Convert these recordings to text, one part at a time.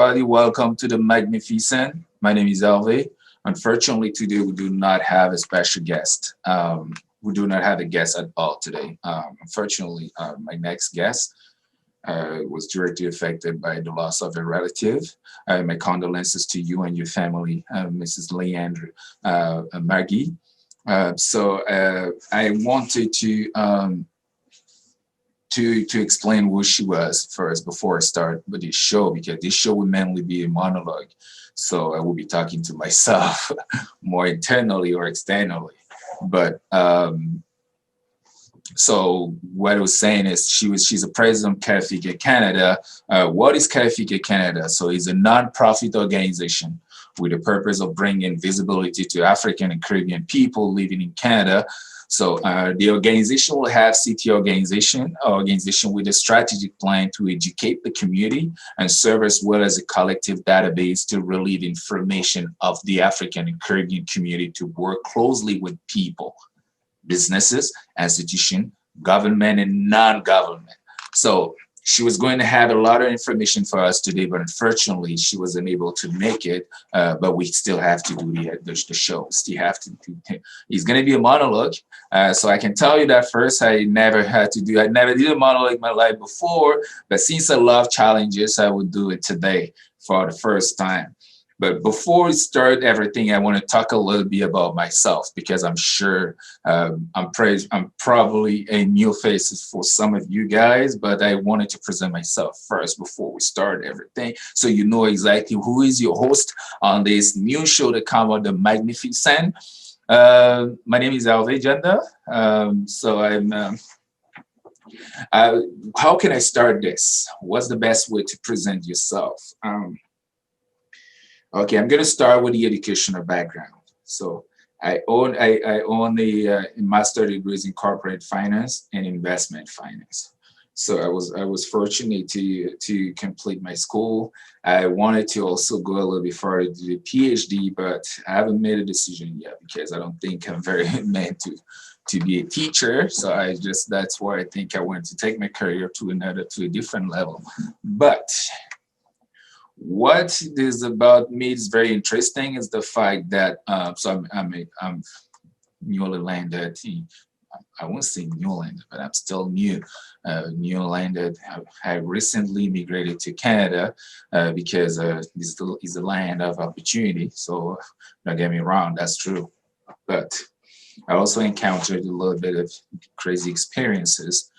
everybody. Welcome to the Magnificent. My name is Alve. Unfortunately, today we do not have a special guest. We do not have a guest at all today. Unfortunately, my next guest was directly affected by the loss of a relative. My condolences to you and your family, Mrs. Leandre Maggie. I wanted to explain who she was first before I start with this show, because this show will mainly be a monologue. So I will be talking to myself more internally or externally. But so what I was saying is she's a president of Magnifik Canada. What is Magnifik Canada? So it's a non-profit organization with the purpose of bringing visibility to African and Caribbean people living in Canada. So the organization will have city organization with a strategic plan to educate the community and serve as well as a collective database to relieve information of the African and Caribbean community to work closely with people, businesses, institutions, government, and non-government. So she was going to have a lot of information for us today, but unfortunately, she wasn't able to make it. But we still have to do the show. Still have to do. It's going to be a monologue. So I can tell you that first, I never did a monologue in my life before. But since I love challenges, I would do it today for the first time. But before we start everything, I want to talk a little bit about myself, because I'm sure I'm probably a new face for some of you guys, but I wanted to present myself first before we start everything, so you know exactly who is your host on this new show that comes on the Magnificent. My name is Alve Janda. How can I start this? What's the best way to present yourself? Okay, I'm going to start with the educational background. So I own a master's degrees in corporate finance and investment finance. So I was fortunate to complete my school. I wanted to also go a little bit further to the PhD, but I haven't made a decision yet because I don't think I'm very meant to be a teacher. So that's why I think I want to take my career to a different level. But what is about me is very interesting is the fact that I'm newly landed. I won't say new landed, but I'm still new landed. I recently migrated to Canada because this is a land of opportunity. So don't get me wrong, that's true. But I also encountered a little bit of crazy experiences.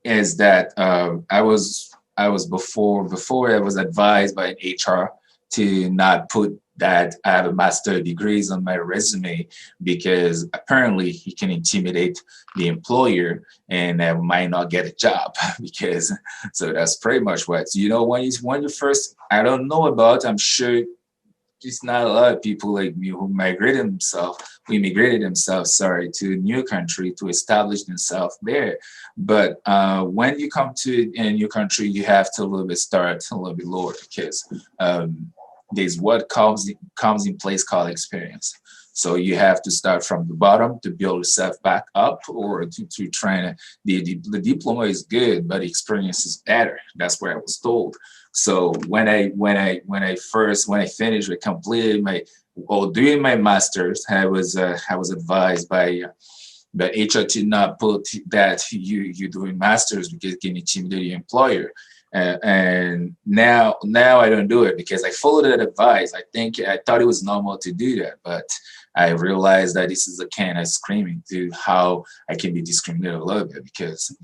Is that I was before I was advised by an HR to not put that I have a master's degrees on my resume, because apparently he can intimidate the employer and I might not get a job because so that's pretty much what when you first, I don't know about, I'm sure it's not a lot of people like me who immigrated themselves to a new country to establish themselves there. But when you come to a new country, you have to start a little bit lower, because there's what comes in place called experience. So you have to start from the bottom to build yourself back up, or to train. The diploma is good, but experience is better. That's what I was told. So when I finished, I completed doing my master's, I was advised by HR to not put that you doing masters because it can intimidate your employer. And now I don't do it because I followed that advice. I thought it was normal to do that, but I realized that this is a kind of screaming to how I can be discriminated a little bit, because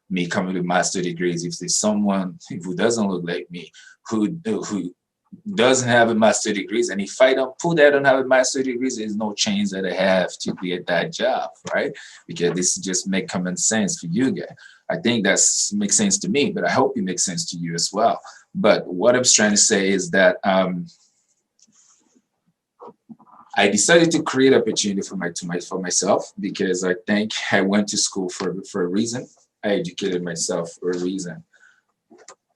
me coming to master degrees, if there's someone who doesn't look like me, who doesn't have a master degrees, and if I don't have a master degrees, there's no chance that I have to get that job, right? Because this just make common sense for you guys. I think that makes sense to me, but I hope it makes sense to you as well. But what I'm trying to say is that I decided to create opportunity for myself, because I think I went to school for a reason. I educated myself for a reason.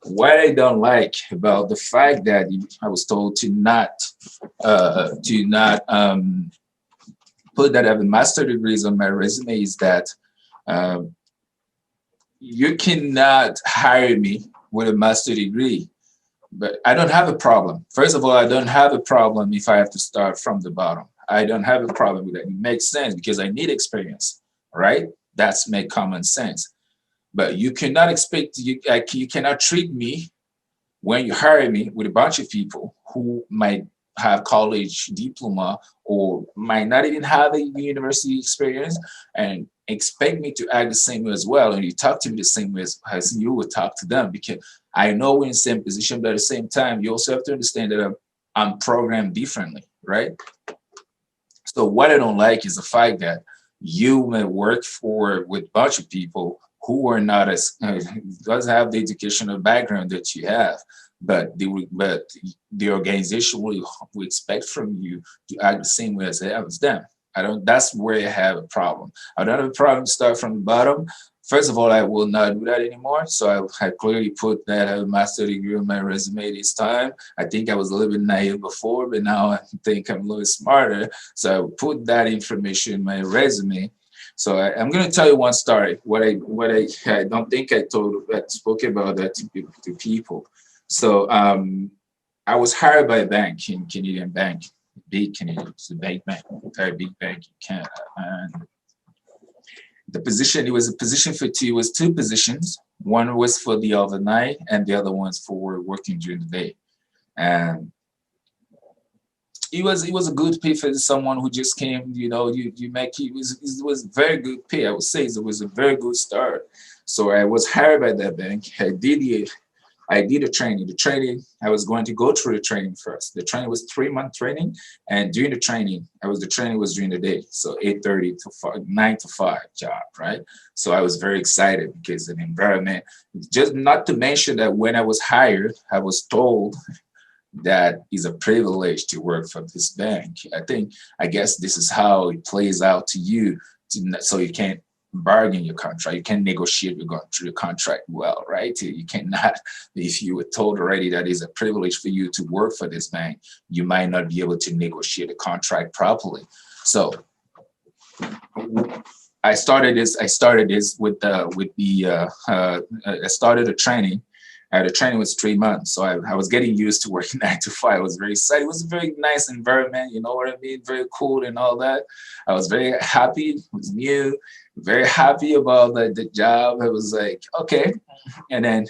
What I don't like about the fact that I was told to not put that I have a master degrees on my resume is that you cannot hire me with a master degree. But I don't have a problem. First of all, I don't have a problem if I have to start from the bottom. I don't have a problem with that. It makes sense because I need experience, right? That's make common sense. But you cannot expect you cannot treat me when you hire me with a bunch of people who might have college diploma or might not even have a university experience and expect me to act the same way as well, and you talk to me the same way as you would talk to them, because I know we're in the same position, but at the same time you also have to understand that I'm programmed differently, right? So what I don't like is the fact that you may work for with a bunch of people who are not as doesn't have the educational background that you have, but the organization will expect from you to act the same way as them. I don't. That's where I have a problem. I don't have a problem start from the bottom. First of all, I will not do that anymore. So I clearly put that I have a master degree on my resume this time. I think I was a little bit naive before, but now I think I'm a little smarter. So I will put that information in my resume. So I'm going to tell you one story. I don't think I spoke about that to people. So I was hired by a bank in Canadian bank, big Canadian, it's a big bank, very big bank in Canada. And the position, it was a position for two, it was two positions. One was for the overnight and the other one's for working during the day. And it was a good pay for someone who just came, you make it was very good pay. I would say it was a very good start. So I was hired by that bank. I did a training. The training, I was going to go through the training first. The training was 3-month training, and during the training, the training was during the day, so 8:30 to 9 to 5 job, right? So I was very excited because the environment. Just not to mention that when I was hired, I was told that is a privilege to work for this bank. I guess this is how it plays out to you, so you can't bargain your contract. You can negotiate your contract well, right? You cannot, if you were told already that it's a privilege for you to work for this bank, you might not be able to negotiate a contract properly. So I started this I started a training. The training was 3 months, so I was getting used to working 9 to 5. I was very excited. It was a very nice environment, you know what I mean? Very cool and all that. I was very happy. It was new. Very happy about the job. I was like, okay. And then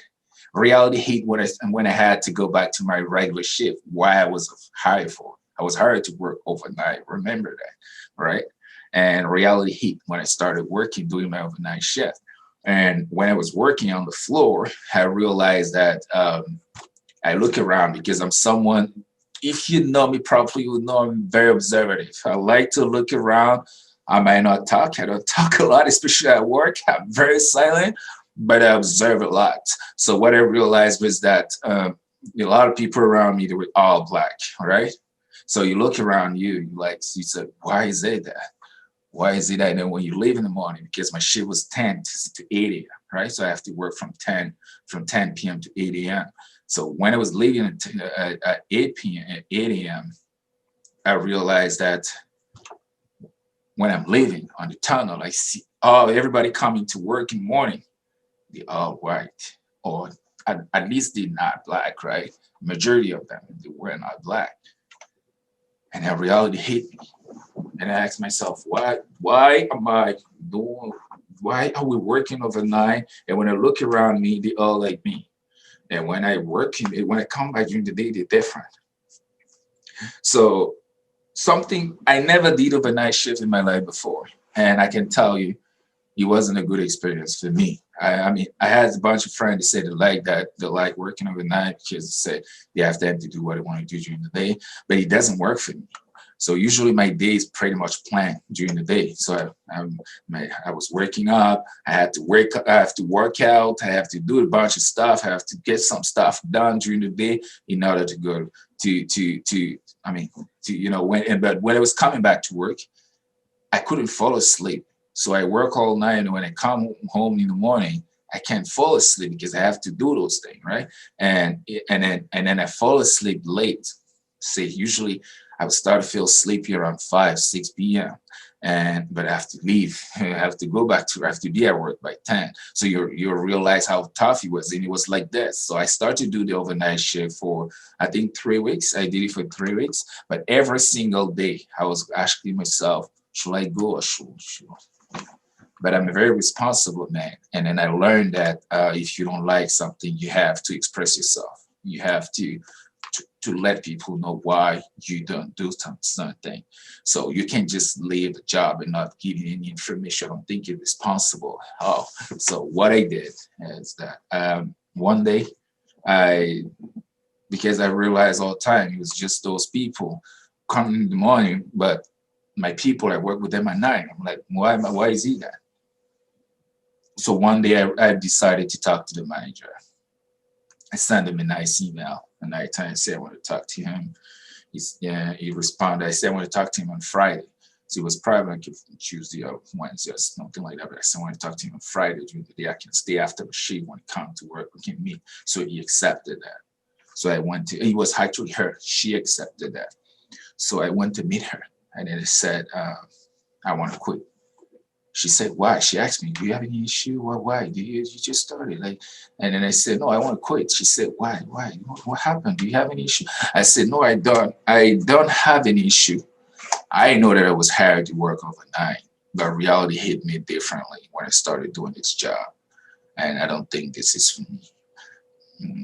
reality hit when I had to go back to my regular shift. Why I was hired for? I was hired to work overnight. Remember that, right? And reality hit when I started working, doing my overnight shift. And when I was working on the floor, I realized that I look around because I'm someone, if you know me properly, you know I'm very observative. I like to look around. I might not talk. I don't talk a lot, especially at work. I'm very silent, but I observe a lot. So what I realized was that a lot of people around me, they were all black, right? So you look around you said, why is it that? Why is it that? And then when you leave in the morning, because my shift was 10 to 8 a.m., right? So I have to work from 10 p.m. to 8 a.m. So when I was leaving at 8 p.m. at 8 a.m., I realized that when I'm leaving on the tunnel, I see everybody coming to work in the morning. They all white, or at least they're not black, right? Majority of them, they were not black. And that reality hit me. And I asked myself, why am I doing, why are we working overnight? And when I look around me, they all like me. And when I come back during the day, they're different. So something I never did overnight shift in my life before. And I can tell you, it wasn't a good experience for me. I mean, I had a bunch of friends that said they like that, they like working overnight because they said they have time to do what they want to do during the day, but it doesn't work for me. So usually my day is pretty much planned during the day. So I was waking up. I had to wake up. I have to work out. I have to do a bunch of stuff. I have to get some stuff done during the day in order to go to. I mean, but when I was coming back to work, I couldn't fall asleep. So I work all night, and when I come home in the morning, I can't fall asleep because I have to do those things, right? And then I fall asleep late. Say usually I would start to feel sleepy around 5, 6 p.m. but I have to leave. I have to go back to, I have to be at work by 10. So you realize how tough it was. And it was like this. So I started to do the overnight shift for, I think, 3 weeks. I did it for 3 weeks. But every single day, I was asking myself, should I go or should? But I'm a very responsible man. And then I learned that if you don't like something, you have to express yourself. You have to let people know why you don't do something. So you can't just leave the job and not give you any information. I don't think you're responsible. Oh, so what I did is that one day I, because I realized all the time it was just those people coming in the morning, but my people, I work with them at night. I'm like, why is he that? So one day I decided to talk to the manager. I sent him a nice email at night time. I said I want to talk to him. He responded. I said I want to talk to him on Friday. So it was probably like Tuesday or Wednesday or something like that. But I said I want to talk to him on Friday during the day. I can stay after the shift when he comes to work. We can meet. So he accepted that. So I went to, it was actually her. She accepted that. So I went to meet her. And then I said, I want to quit. She said, why? She asked me, do you have any issue? Why? You just started. Like, and then I said, no, I want to quit. She said, why? What happened? Do you have any issue? I said, no, I don't. I don't have any issue. I know that I was hired to work overnight, but reality hit me differently when I started doing this job. And I don't think this is for me.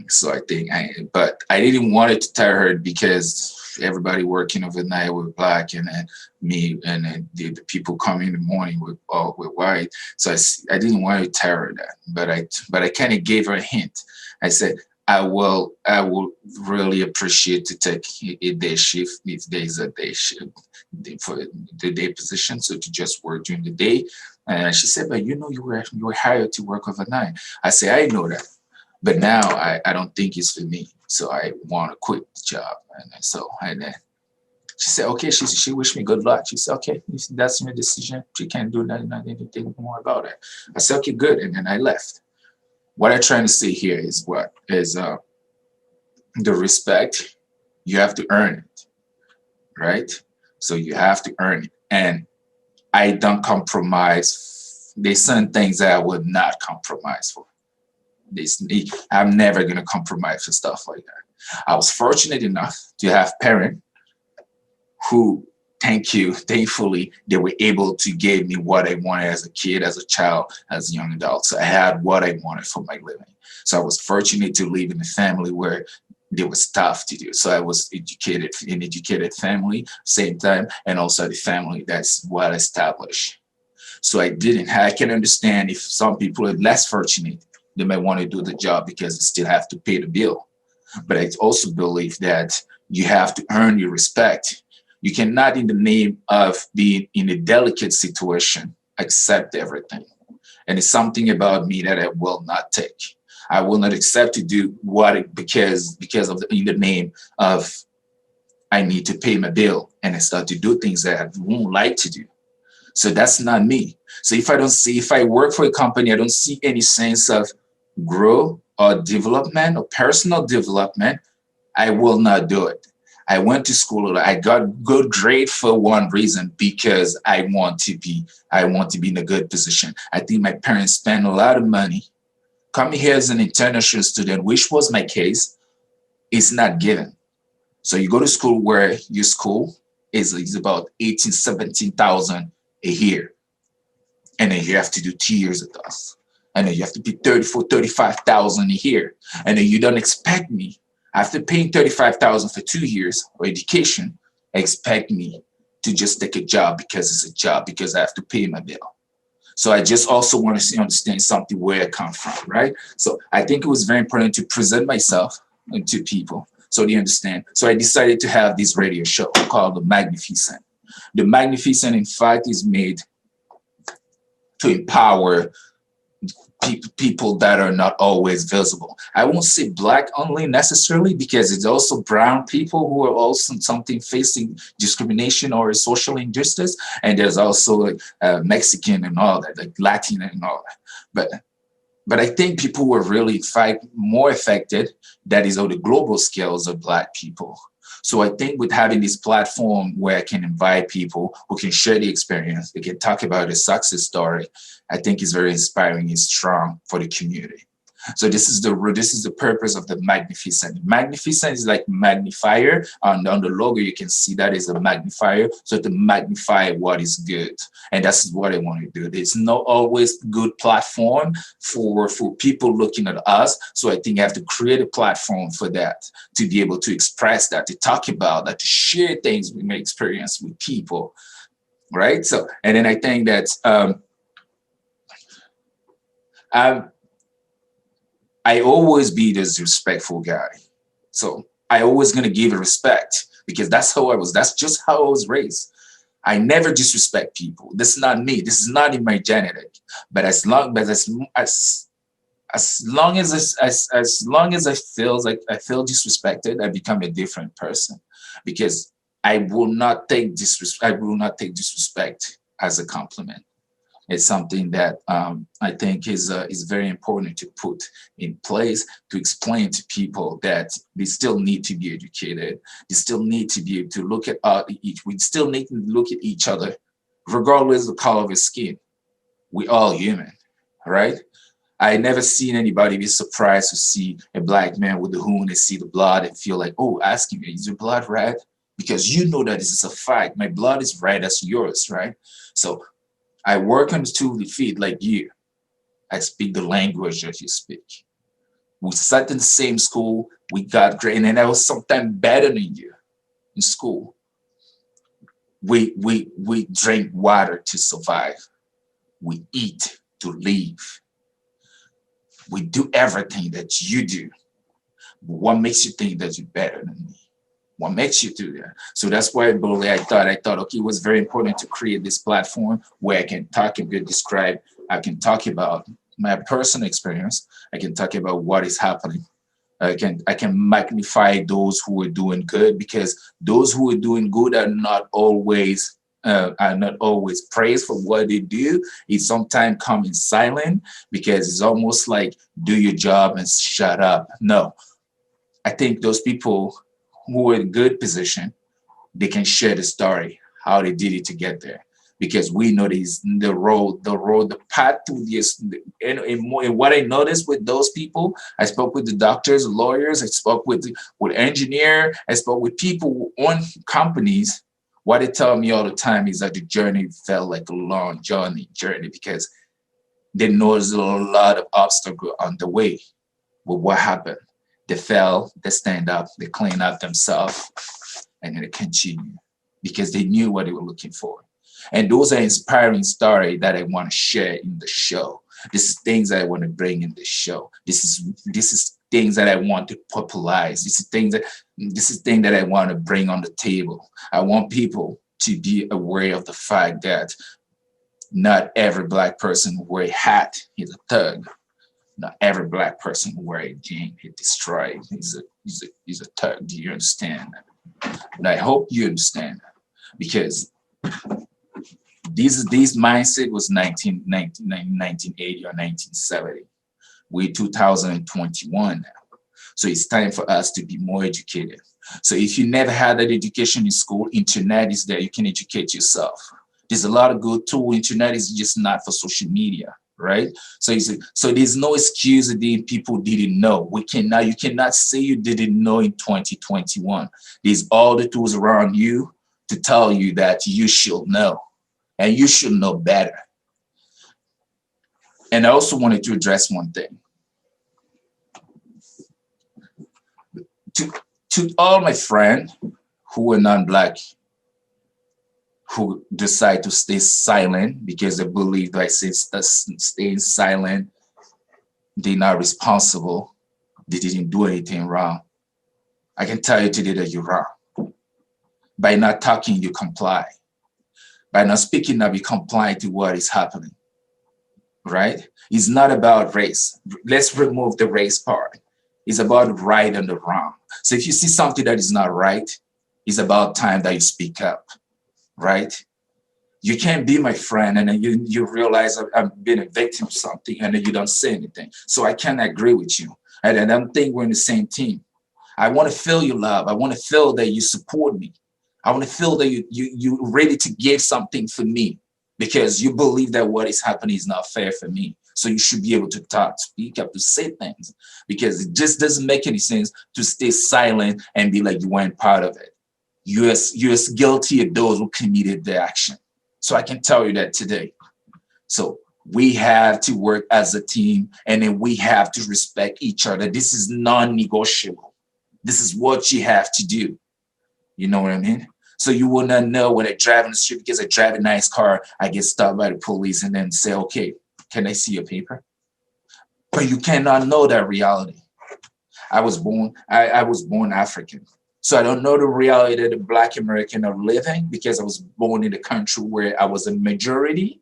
So I think, but I didn't want it to tell her because everybody working overnight with black, and then me, and then the people coming in the morning with white. So I didn't want to tell her that, but I kind of gave her a hint. I said, I will really appreciate to take a day shift if there is a day shift for the day position, so to just work during the day. And she said, but you know, you were hired to work overnight. I said, I know that. But now I don't think it's for me. So I want to quit the job. And then she said, okay, she wished me good luck. She said, okay, if that's your decision. She can't do nothing, not anything more about it. I said, okay, good. And then I left. What I'm trying to say here is the respect, you have to earn it, right? So you have to earn it. And I don't compromise. There's certain things that I would not compromise for. I'm never going to compromise for stuff like that. I was fortunate enough to have parents who, thankfully, they were able to give me what I wanted as a kid, as a child, as a young adult. So I had what I wanted for my living. So I was fortunate to live in a family where there was stuff to do. So I was educated in an educated family, same time, and also the family that's well established. So I can understand if some people are less fortunate, they might want to do the job because they still have to pay the bill. But I also believe that you have to earn your respect. You cannot, in the name of being in a delicate situation, accept everything. And it's something about me that I will not take. I will not accept to do because of in the name of I need to pay my bill, and I start to do things that I won't like to do. So that's not me. So if I work for a company, I don't see any sense of growth or development or personal development, I will not do it. I went to school. I got good grade for one reason, because I want to be in a good position. I think my parents spent a lot of money. Coming here as an international student, which was my case, is not given. So you go to school where your school is about 18, 17,000 a year. And then you have to do 2 years of us. And then you have to pay 34, 35,000 a year. And then you don't expect me, after paying 35,000 for 2 years of education, expect me to just take a job because it's a job, because I have to pay my bill. So I just also want to understand something where I come from, right? So I think it was very important to present myself to people so they understand. So I decided to have this radio show called The Magnificent. The Magnificent, in fact, is made to empower people that are not always visible. I won't say black only necessarily, because it's also brown people who are also something facing discrimination or social injustice. And there's also like Mexican and all that, like Latin and all that. But I think people were really more affected, that is on the global scales, of black people. So I think with having this platform where I can invite people who can share the experience, they can talk about a success story, I think is very inspiring and strong for the community. So this is the purpose of the Magnificent. Magnificent is like magnifier. On the logo, you can see that is a magnifier. So to magnify what is good. And that's what I want to do. There's not always good platform for people looking at us. So I think I have to create a platform for that, to be able to express that, to talk about that, to share things we may experience with people. Right. So, and then I think that I I always be this respectful guy. So I always gonna give a respect because that's how I was. That's just how I was raised. I never disrespect people. This is not me. This is not in my genetic. But as long as I feel like I feel disrespected, I become a different person because I will not take disrespect as a compliment. It's something that I think is very important to put in place to explain to people that they still need to be educated. They still need to be able to look at each. We still need to look at each other, regardless of the color of his skin. We all human, right? I never seen anybody be surprised to see a black man with the wound and see the blood and feel like, oh, ask him, is your blood red? Because you know that this is a fact. My blood is red as yours, right? So I work on the 2 feet like you. I speak the language that you speak. We sat in the same school. We got grade, and I was sometimes better than you in school. We drink water to survive. We eat to live. We do everything that you do. But what makes you think that you're better than me? What makes you do that? So that's why, Bole, I thought, okay, it was very important to create this platform where I can talk and describe. I can talk about my personal experience. I can talk about what is happening. I can magnify those who are doing good because those who are doing good are not always praised for what they do. It sometimes comes in silent because it's almost like do your job and shut up. No, I think those people who are in good position, they can share the story, how they did it to get there. Because we know this, the path to this. And what I noticed with those people, I spoke with the doctors, lawyers, I spoke with engineer, I spoke with people who own companies. What they tell me all the time is that the journey felt like a long journey because they know there's a lot of obstacle on the way. But what happened? They fell, they stand up, they clean up themselves, and then they continue because they knew what they were looking for. And those are inspiring stories that I want to share in the show. This is things that I want to bring in the show. This is things that I want to popularize. This is thing that I want to bring on the table. I want people to be aware of the fact that not every black person who wear a hat is a thug. Not every black person who wear a jean he destroyed. He's a thug. Do you understand? And I hope you understand because this mindset was 1980 or 1970. We're 2021 now. So it's time for us to be more educated. So if you never had that education in school, internet is there. You can educate yourself. There's a lot of good tools. Internet is just not for social media, right? So there's no excuse that people didn't know. You cannot say you didn't know in 2021. There's all the tools around you to tell you that you should know. And you should know better. And I also wanted to address one thing. To all my friends who are non-black, who decide to stay silent because they believe that staying silent, they're not responsible, they didn't do anything wrong. I can tell you today that you're wrong. By not talking, you comply. By not speaking up, you comply to what is happening, right? It's not about race. Let's remove the race part. It's about right and the wrong. So if you see something that is not right, it's about time that you speak up, right? You can't be my friend and then you realize I've been a victim of something and then you don't say anything. So I can't agree with you. And I don't think we're in the same team. I want to feel your love. I want to feel that you support me. I want to feel that you're ready to give something for me because you believe that what is happening is not fair for me. So you should be able to talk, speak up, to say things because it just doesn't make any sense to stay silent and be like you weren't part of it. You're as guilty of those who committed the action. So I can tell you that today. So we have to work as a team and then we have to respect each other. This is non-negotiable. This is what you have to do. You know what I mean? So you will not know when I drive in the street because I drive a nice car, I get stopped by the police and then say, okay, can I see your paper? But you cannot know that reality. I was born African. So I don't know the reality that the Black American are living because I was born in a country where I was a majority.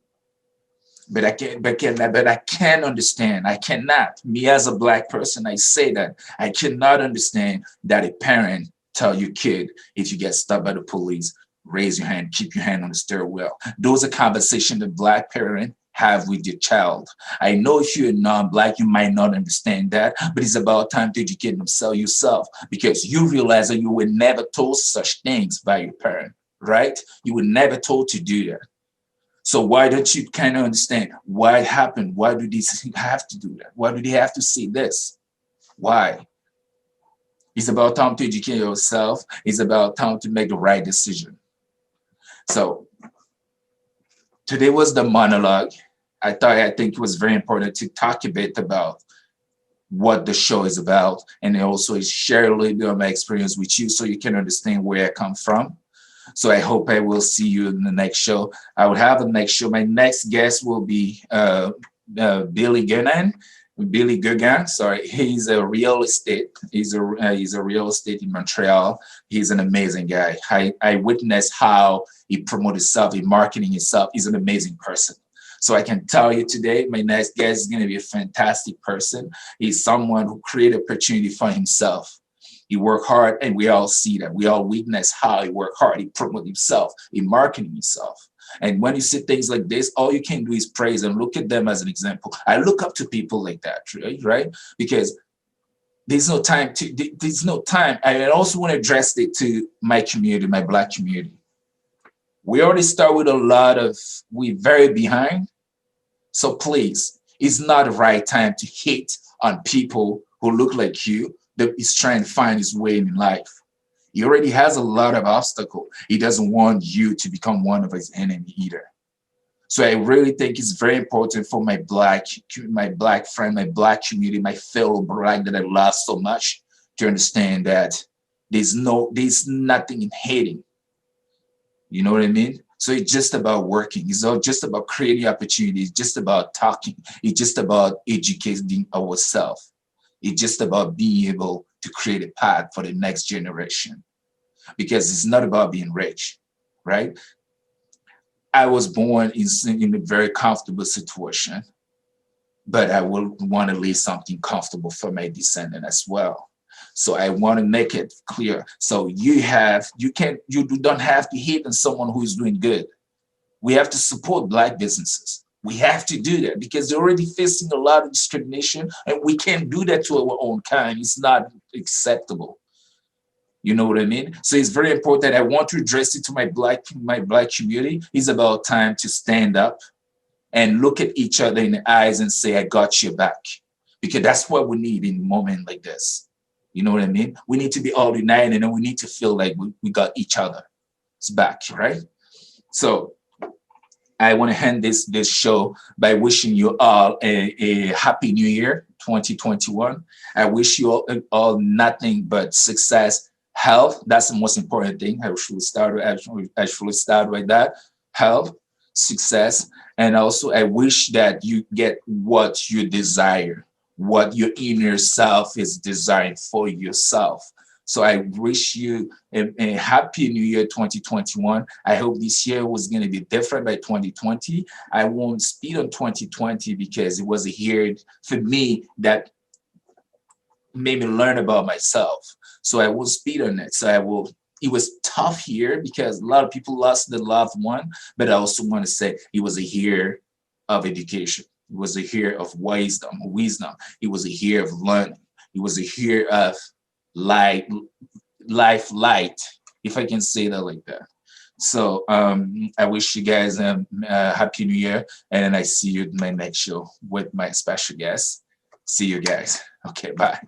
But I can understand. I cannot. Me as a Black person, I say that I cannot understand that a parent tell your kid if you get stopped by the police, raise your hand, keep your hand on the steering wheel. Those are conversations the Black parent have with your child. I know if you're non-Black, you might not understand that, but it's about time to educate themselves yourself because you realize that you were never told such things by your parent, right? You were never told to do that. So why don't you kind of understand why it happened? Why do these have to do that? Why do they have to say this? Why? It's about time to educate yourself. It's about time to make the right decision. So today was the monologue. I think it was very important to talk a bit about what the show is about and also share a little bit of my experience with you so you can understand where I come from. So I hope I will see you in the next show. I will have the next show. My next guest will be Billy Guerin. Billy Guggen, sorry, he's a real estate. He's a real estate in Montreal. He's an amazing guy. I witnessed how he promoted himself, he marketing himself. He's an amazing person. So I can tell you today, my next guest is going to be a fantastic person. He's someone who created opportunity for himself. He worked hard, and we all see that. We all witness how he worked hard. He promoted himself. He marketed himself. And when you see things like this, all you can do is praise and look at them as an example. I look up to people like that, right? Because there's no time. I also want to address it to my community, my Black community. We already start with we're very behind. So please, it's not the right time to hate on people who look like you that is trying to find his way in life. He already has a lot of obstacle. He doesn't want you to become one of his enemy either. So I really think it's very important for my Black friend, my Black community, my fellow Black that I love so much to understand that there's nothing in hating. You know what I mean? So it's just about working. It's not just about creating opportunities. It's just about talking. It's just about educating ourselves. It's just about being able to create a path for the next generation. Because it's not about being rich, right? I was born in a very comfortable situation, but I will want to leave something comfortable for my descendant as well. So I want to make it clear. So you don't have to hate on someone who is doing good. We have to support Black businesses. We have to do that because they're already facing a lot of discrimination, and we can't do that to our own kind. It's not acceptable. You know what I mean? So it's very important. I want to address it to my Black community. It's about time to stand up and look at each other in the eyes and say, I got your back. Because that's what we need in a moment like this. You know what I mean? We need to be all united and we need to feel like we got each other's back, right? So I want to end this show by wishing you all a happy new year, 2021. I wish you all nothing but success, health. That's the most important thing. I should start with that. Health, success, and also I wish that you get what you desire, what your inner self is designed for yourself. So I wish you a happy new year 2021. I hope this year was going to be different by 2020. I won't speed on 2020 because it was a year for me that made me learn about myself. So I will speed on it. It was tough here because a lot of people lost their loved one, but I also want to say it was a year of education. It was a year of wisdom. It was a year of learning. It was a year of light life light, if I can say that like that. So I wish you guys happy new year, and then I see you in my next show with my special guest. See you guys. Okay, bye.